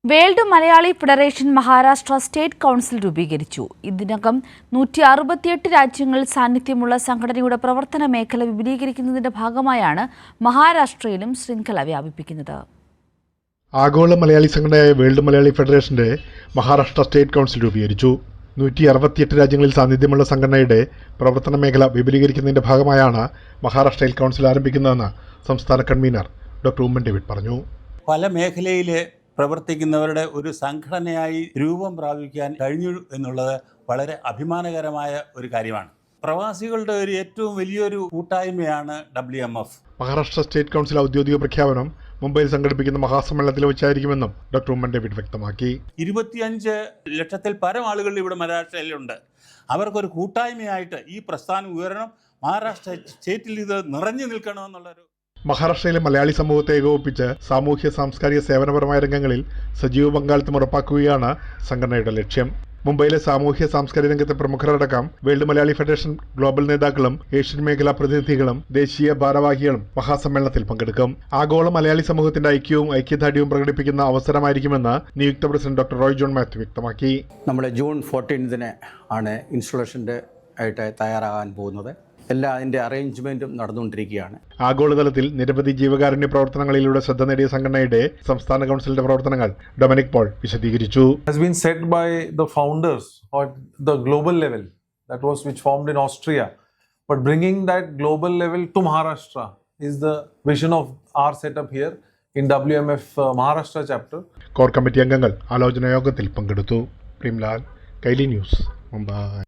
World Malayali federation Maharashtra state council രൂപീകരിച്ചു. ഇതിനകം 168 രാജ്യങ്ങളിൽ സാന്നിധ്യമുള്ള സംഘടനയുടെ പ്രവർത്തന മേഖല വിപുലീകരിക്കുന്നതിന്റെ ഭാഗമായാണ് മഹാരാഷ്ട്രയിലും ശൃംഖല വ്യാപിപ്പിക്കുന്നത്. ആഗോള മലയാളി സംഘടനയായ വേൾഡ് മലയാളി ഫെഡറേഷന്റെ മഹാരാഷ്ട്ര സ്റ്റേറ്റ് കൗൺസിൽ രൂപീകരിച്ചു. 168 രാജ്യങ്ങളിൽ സാന്നിധ്യമുള്ള സംഘടനയുടെ പ്രവർത്തന മേഖല വിപുലീകരിക്കുന്നതിന്റെ ഭാഗമായാണ് മഹാരാഷ്ട്രയിൽ കൗൺസിൽ ആരംഭിക്കുന്നതെന്ന് സംസ്ഥാന കൺവീനർ ഡോക്ടർ ഉമ്മൻ ഡേവിഡ് പറഞ്ഞു. പല മേഖലയിലെ പ്രവർത്തിക്കുന്നവരുടെ ഒരു സംഘടനയായി രൂപം പ്രാപിക്കാൻ കഴിഞ്ഞു എന്നുള്ളത് വളരെ അഭിമാനകരമായ ഒരു കാര്യമാണ്. പ്രവാസികളുടെ ഒരു ഏറ്റവും വലിയൊരു കൂട്ടായ്മയാണ് WMF. മഹാരാഷ്ട്ര സ്റ്റേറ്റ് കൗൺസിൽ ഔദ്യോഗിക പ്രഖ്യാപനം മുംബൈയിൽ സംഘടിപ്പിക്കുന്ന മഹാസമ്മേളനത്തിൽ വെച്ചായിരിക്കുമെന്നും ഡോക്ടർ ഉമ്മൻ ഡേവിഡ് വ്യക്തമാക്കി. 25 ലക്ഷത്തിൽ പരം ആളുകൾ ഇവിടെ മഹാരാഷ്ട്രയിലുണ്ട്. അവർക്കൊരു കൂട്ടായ്മയായിട്ട് ഈ പ്രസ്ഥാനം ഉയരണം, മഹാരാഷ്ട്ര സ്റ്റേറ്റിൽ ഇത് നിറഞ്ഞു നിൽക്കണമെന്നുള്ളൊരു. മഹാരാഷ്ട്രയിലെ മലയാളി സമൂഹത്തെ ഏകോപിപ്പിച്ച് സാമൂഹ്യ സാംസ്കാരിക സേവനപരമായ രംഗങ്ങളിൽ സജീവ പങ്കാളിത്തം ഉറപ്പാക്കുകയാണ് സംഘടനയുടെ ലക്ഷ്യം. മുംബൈയിലെ സാമൂഹ്യ സാംസ്കാരിക രംഗത്തെ പ്രമുഖരടക്കം വേൾഡ് മലയാളി ഫെഡറേഷൻ ഗ്ലോബൽ നേതാക്കളും ഏഷ്യൻ മേഖലാ പ്രതിനിധികളും ദേശീയ ഭാരവാഹികളും മഹാസമ്മേളനത്തിൽ പങ്കെടുക്കും. ആഗോള മലയാളി സമൂഹത്തിന്റെ ഐക്യവും ഐക്യദാർഢ്യവും പ്രകടിപ്പിക്കുന്ന അവസരമായിരിക്കുമെന്ന് നിയുക്ത president doctor Roy John Mathew വ്യക്തമാക്കി. നമ്മുടെ ജൂൺ 14 ആണ് ഇൻസ്റ്റലേഷന്റെ ആയിട്ട് തയ്യാറാകാൻ പോകുന്നത്. അതിന്റെ അറേഞ്ച്മെന്റും നടന്നുകൊണ്ടിരിക്കുകയാണ്. ആഗോളതലത്തിൽ നിരവധി ജീവകാരുണ്യ പ്രവർത്തനങ്ങളിലൂടെ ശ്രദ്ധ നേടിയ സംഘടനയുടെ സംസ്ഥാന കൗൺസിലിന്റെ പ്രവർത്തനങ്ങൾ ഡൊമിനിക് പോൾ വിശദീകരിച്ചു. Has been set by the founders at the global level, that was which formed in Austria, but bringing that global level to Maharashtra is the vision of our setup here in WMF Maharashtra chapter. Core committee അംഗങ്ങൾ ആലോചനാ യോഗത്തിൽ പങ്കെടുത്തു. പ്രിംലാൽ, കൈലി news, Mumbai.